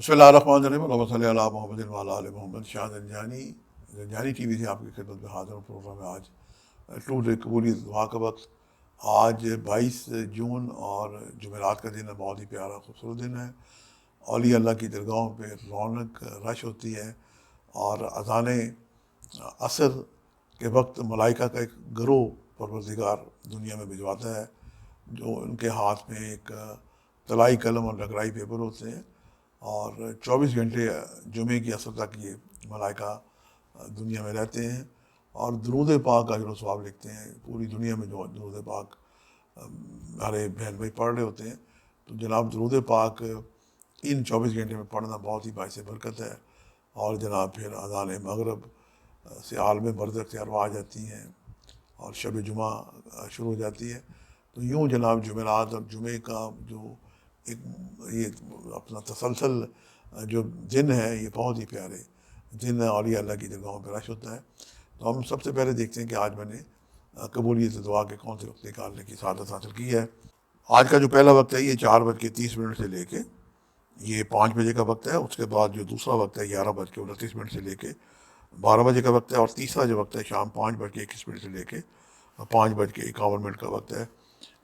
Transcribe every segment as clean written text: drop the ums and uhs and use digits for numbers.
بسم اللہ الرحمن الرحیم، اللہم صلی علی محمد وعلی آل محمد۔ شاہ زنجانی ٹی وی سے آپ کی خدمت میں حاضر ہوں۔ پروگرام ہے آج ٹوڈے قبولیت دعا کا وقت۔ آج 22 جون اور جمعرات کا دن ہے، بہت ہی پیارا خوبصورت دن ہے۔ اولیاء اللہ کی درگاہوں پہ رونق رش ہوتی ہے، اور اذان عصر کے وقت ملائکہ کا ایک گروہ پروردگار دنیا میں بھجواتا ہے، جو ان کے ہاتھ میں ایک طلائی قلم اور لکڑائی پیپر ہوتے ہیں، اور 24 گھنٹے جمعے کی عصر تک یہ ملائکہ دنیا میں رہتے ہیں اور درود پاک کا اجر و ثواب لکھتے ہیں۔ پوری دنیا میں جو درود پاک ہمارے بہن بھائی پڑھ رہے ہوتے ہیں، تو جناب درود پاک ان 24 گھنٹے میں پڑھنا بہت ہی باعث برکت ہے۔ اور جناب پھر اذان مغرب سے عالم برزخ سے ارواح جاتی ہیں اور شب جمعہ شروع ہو جاتی ہے۔ تو یوں جناب جمعرات اور جمعے کا جو ایک یہ اپنا تسلسل جو دن ہے، یہ بہت ہی پیارے دن ہے، اولیاء اللہ کی درگاہوں پہ رش ہوتا ہے۔ تو ہم سب سے پہلے دیکھتے ہیں کہ آج میں نے قبولیت دعا کے کون سے وقت نکالنے کی سعادت حاصل کی ہے۔ آج کا جو پہلا وقت ہے یہ 4:30 سے لے کے یہ 5 بجے کا وقت ہے۔ اس کے بعد جو دوسرا وقت ہے 11:29 سے لے کے 12 بجے کا وقت ہے، اور تیسرا جو وقت ہے شام 5:21 سے لے کے 5:51 کا وقت ہے۔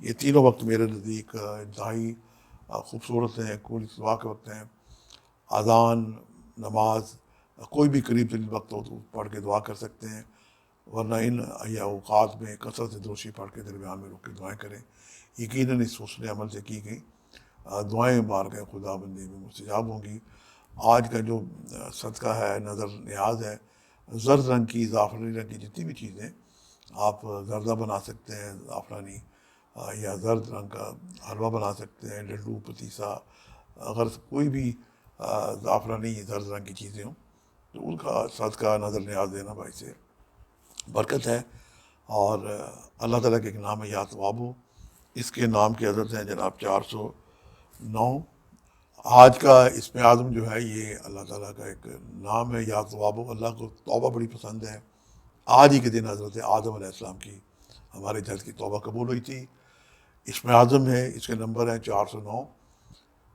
یہ تینوں وقت میرے نزدیک انتہائی خوبصورت ہیں، قبول دعا کے وقت ہیں۔ اذان، نماز، کوئی بھی قریب ترین وقت ہو تو پڑھ کے دعا کر سکتے ہیں، ورنہ ان اوقات میں کثرت سے درود پڑھ کے درمیان میں رک کے دعائیں کریں۔ یقیناً اس حسن عمل سے کی گئی دعائیں بارگاہ خدا بندی میں مستجاب ہوں گی۔ آج کا جو صدقہ ہے، نظر نیاز ہے، زرد رنگ کی، زعفرانی رنگ کی جتنی بھی چیزیں آپ زردہ بنا سکتے ہیں، زعفرانی یا زرد رنگ کا حلوہ بنا سکتے ہیں، لڈو، پتیسا، اگر کوئی بھی زعفرانی زرد رنگ کی چیزیں ہوں تو ان کا صدقہ نظر نیاز دینا باعث برکت ہے۔ اور اللہ تعالیٰ کے ایک نام ہے یا ثوابو، اس کے نام کی عدد ہے جناب 409۔ آج کا اسم اعظم جو ہے یہ اللہ تعالیٰ کا ایک نام ہے یا ثوابو۔ اللہ کو توبہ بڑی پسند ہے۔ آج ہی کے دن حضرت آدم علیہ السلام کی ہمارے جلد کی توبہ قبول ہوئی تھی۔ اسم اعظم ہے، اس کے نمبر ہیں 409۔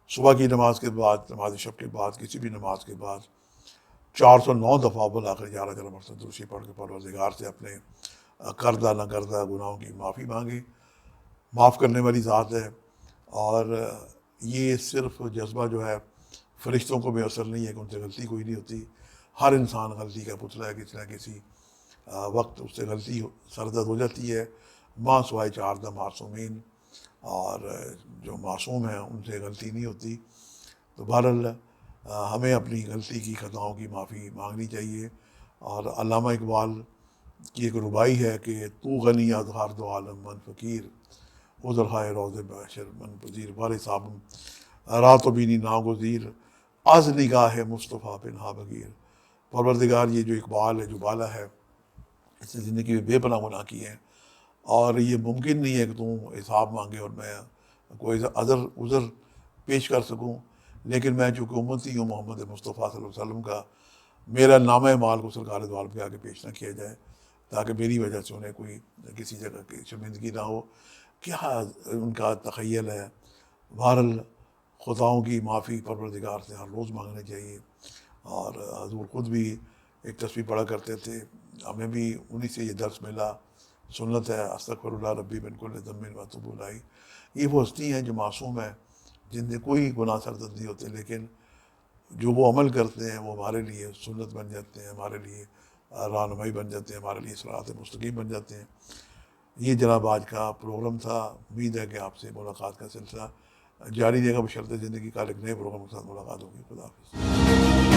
صبح کی نماز کے بعد، نماز شب کے بعد، کسی بھی نماز کے بعد 409 دفعہ بالآخر 11 مرتبہ درود پڑھ کے پروردگار سے اپنے کردہ نہ کردہ گناہوں کی معافی مانگے۔ معاف کرنے والی ذات ہے، اور یہ صرف جذبہ جو ہے فرشتوں کو میسر نہیں ہے کہ ان سے غلطی کوئی نہیں ہوتی۔ ہر انسان غلطی کا پتلا ہے، کسی نہ کسی وقت اس سے غلطی سرزد ہو جاتی ہے، ماں سوائے 4 معصومین، اور جو معصوم ہیں ان سے غلطی نہیں ہوتی۔ تو بہرحال ہمیں اپنی غلطی کی، خطاؤں کی معافی مانگنی چاہیے۔ اور علامہ اقبال کی ایک ربائی ہے کہ تو غنی از ہر دو عالم من فقیر، عذر خواہ روض بحشر من پذیر، بار صابم رات و بینی ناگزیر، از نگاہ مصطفیٰ پنہا بگیر۔ پروردگار، یہ جو اقبال ہے، جو بالا ہے، اس نے زندگی میں بے پناہ گناہ کیے ہیں، اور یہ ممکن نہیں ہے کہ تم حساب مانگے اور میں کوئی عذر پیش کر سکوں، لیکن میں چونکہ امتی ہوں محمد مصطفیٰ صلی اللہ علیہ وسلم کا، میرا نامہ مال کو سرکار دو عالم کے آگے پیش نہ کیا جائے، تاکہ میری وجہ سے انہیں کوئی کسی جگہ کی شرمندگی نہ ہو۔ کیا ان کا تخیل ہے۔ بہرحال خطاؤں کی معافی پروردگار سے ہر روز مانگنا چاہیے، اور حضور خود بھی ایک تسبیح پڑھا کرتے تھے، ہمیں بھی انہی سے یہ درس ملا، سنت ہے استغفر اللہ ربی من کل ذنب واتوب الیہ۔ یہ وہ ہستی ہیں جو معصوم ہیں، جن سے کوئی گناہ سرزد نہیں ہوتے، لیکن جو وہ عمل کرتے ہیں وہ ہمارے لیے سنت بن جاتے ہیں، ہمارے لیے رہنمائی بن جاتے ہیں، ہمارے لیے صراط مستقیم بن جاتے ہیں۔ یہ جناب آج کا پروگرام تھا۔ امید ہے کہ آپ سے ملاقات کا سلسلہ جاری رہے گا، بشرط زندگی کا ایک نئے پروگرام کے ساتھ ملاقات ہوگی۔ خدا حافظ۔